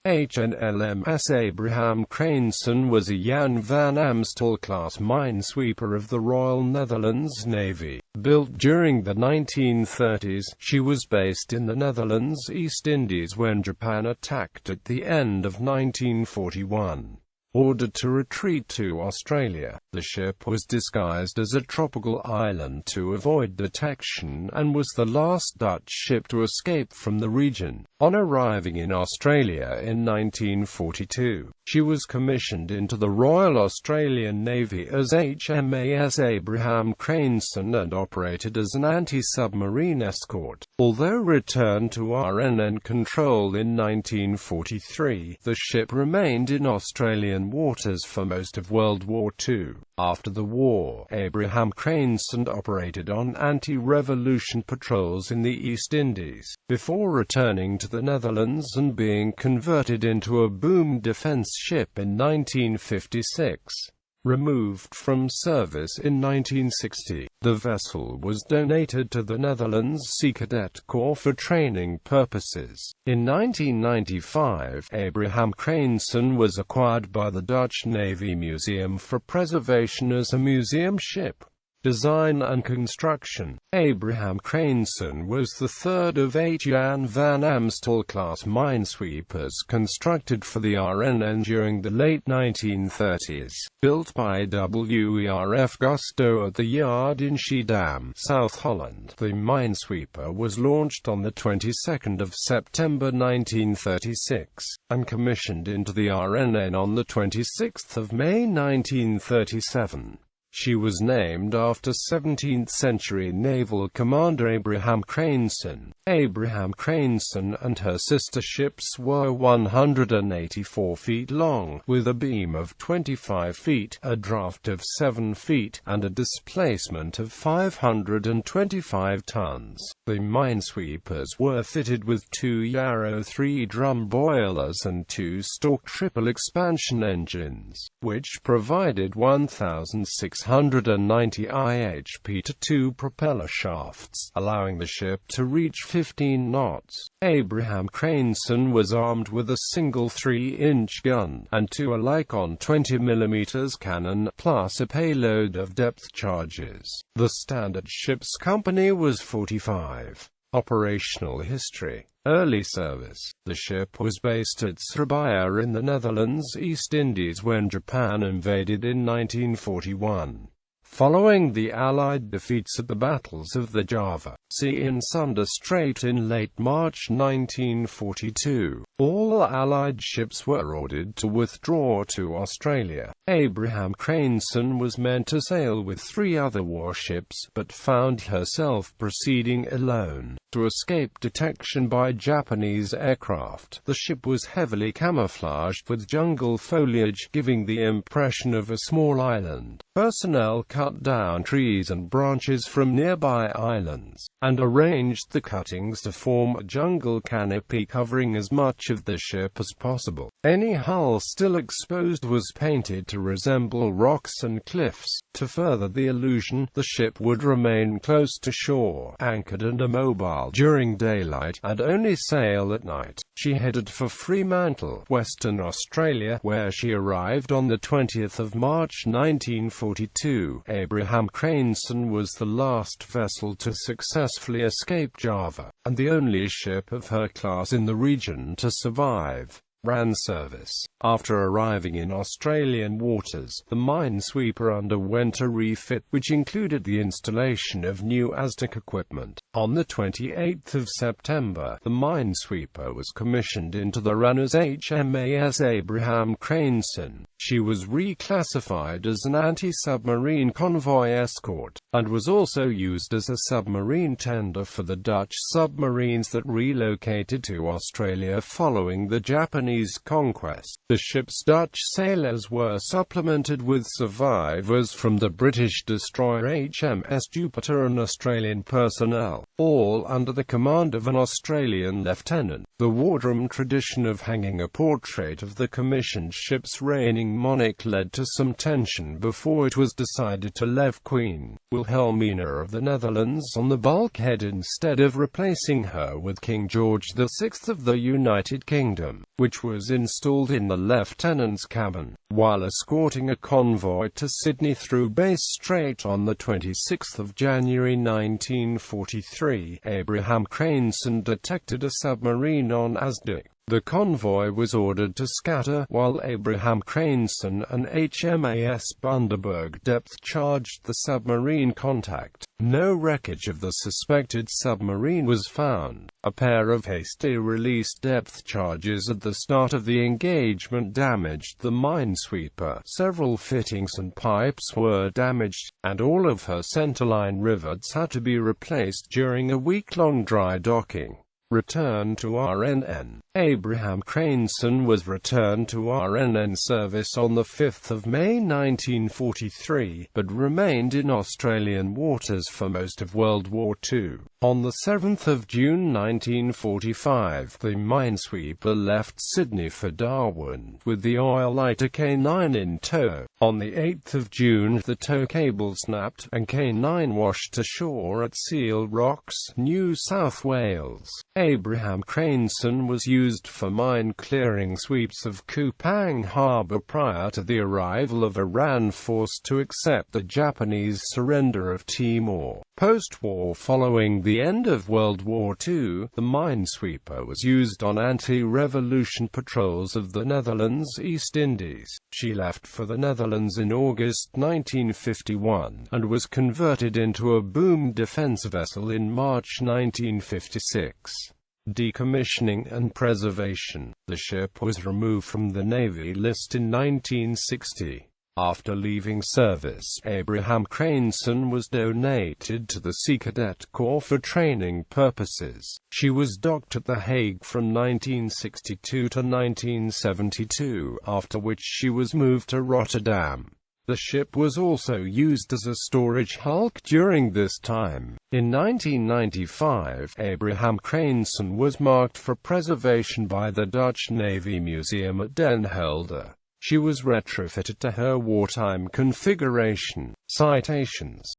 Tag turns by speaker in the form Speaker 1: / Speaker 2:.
Speaker 1: HNLMS Abraham Crijnssen was a Jan van Amstel-class minesweeper of the Royal Netherlands Navy. Built during the 1930s, she was based in the Netherlands East Indies when Japan attacked at the end of 1941. Ordered to retreat to Australia, the ship was disguised as a tropical island to avoid detection and was the last Dutch ship to escape from the region. On arriving in Australia in 1942, she was commissioned into the Royal Australian Navy as HMAS Abraham Crijnssen and operated as an anti-submarine escort. Although returned to RNN control in 1943, the ship remained in Australian waters for most of World War II. After the war, Abraham Crijnssen operated on anti-revolution patrols in the East Indies, before returning to the Netherlands and being converted into a boom defence ship in 1956. Removed from service in 1960, the vessel was donated to the Netherlands Sea Cadet Corps for training purposes. In 1995, Abraham Crijnssen was acquired by the Dutch Navy Museum for preservation as a museum ship. Design and construction. Abraham Crijnssen was the third of 8 Jan van Amstel-class minesweepers constructed for the RNN during the late 1930s. Built by WERF Gusto at the yard in Schiedam, South Holland, the minesweeper was launched on the 22nd of September 1936, and commissioned into the RNN on the 26th of May 1937. She was named after 17th-century naval commander Abraham Crijnssen. Abraham Crijnssen and her sister ships were 184 feet long, with a beam of 25 feet, a draft of 7 feet, and a displacement of 525 tons. The minesweepers were fitted with 2 Yarrow 3-drum boilers and 2 Stork triple expansion engines, which provided 1,690 IHP to 2 propeller shafts, allowing the ship to reach 15 knots. Abraham Crijnssen was armed with a single 3-inch gun, and 2 Alicon 20mm cannon, plus a payload of depth charges. The standard ship's company was 45. Operational history. Early service. The ship was based at Surabaya in the Netherlands East Indies when Japan invaded in 1941. Following the Allied defeats at the battles of the Java Sea and Sunda Strait in late March 1942, all Allied ships were ordered to withdraw to Australia. Abraham Crijnssen was meant to sail with 3 other warships, but found herself proceeding alone. To escape detection by Japanese aircraft, the ship was heavily camouflaged with jungle foliage, giving the impression of a small island. Personnel cut down trees and branches from nearby islands, and arranged the cuttings to form a jungle canopy covering as much of the ship as possible. Any hull still exposed was painted to resemble rocks and cliffs. To further the illusion, the ship would remain close to shore, anchored and immobile during daylight, and only sail at night. She headed for Fremantle, Western Australia, where she arrived on the 20th of March 1942. Abraham Crijnssen was the last vessel to successfully escape Java, and the only ship of her class in the region to survive. Ran service. After arriving in Australian waters, the minesweeper underwent a refit, which included the installation of new Aztec equipment. On the 28th of September, the minesweeper was commissioned into the run as HMAS Abraham Crijnssen. She was reclassified as an anti-submarine convoy escort, and was also used as a submarine tender for the Dutch submarines that relocated to Australia following the Japanese conquest. The ship's Dutch sailors were supplemented with survivors from the British destroyer HMS Jupiter and Australian personnel, all under the command of an Australian lieutenant. The wardroom tradition of hanging a portrait of the commissioned ship's reigning monarch led to some tension before it was decided to leave Queen Wilhelmina of the Netherlands on the bulkhead instead of replacing her with King George VI of the United Kingdom, which which was installed in the lieutenant's cabin. While escorting a convoy to Sydney through Bass Strait on 26 January 1943, Abraham Crijnssen detected a submarine on ASD. The convoy was ordered to scatter, while Abraham Crijnssen and HMAS Bundaberg depth-charged the submarine contact. No wreckage of the suspected submarine was found. A pair of hastily released depth charges at the start of the engagement damaged the minesweeper. Several fittings and pipes were damaged, and all of her centerline rivets had to be replaced during a week-long dry docking. Return to RNN. Abraham Crijnssen was returned to RNN service on 5 May 1943, but remained in Australian waters for most of World War II. On 7 June 1945, the minesweeper left Sydney for Darwin, with the oil lighter K9 in tow. On 8 June, the tow cable snapped, and K9 washed ashore at Seal Rocks, New South Wales. Abraham Crijnssen was used for mine-clearing sweeps of Kupang Harbour prior to the arrival of Iran forced to accept the Japanese surrender of Timor. Post-war, following the end of World War II, the minesweeper was used on anti-revolution patrols of the Netherlands East Indies. She left for the Netherlands in August 1951, and was converted into a boom defense vessel in March 1956. Decommissioning and preservation. The ship was removed from the Navy list in 1960. After leaving service, Abraham Crijnssen was donated to the Sea Cadet Corps for training purposes. She was docked at The Hague from 1962 to 1972, after which she was moved to Rotterdam. The ship was also used as a storage hulk during this time. In 1995, Abraham Crijnssen was marked for preservation by the Dutch Navy Museum at Den Helder. She was retrofitted to her wartime configuration. Citations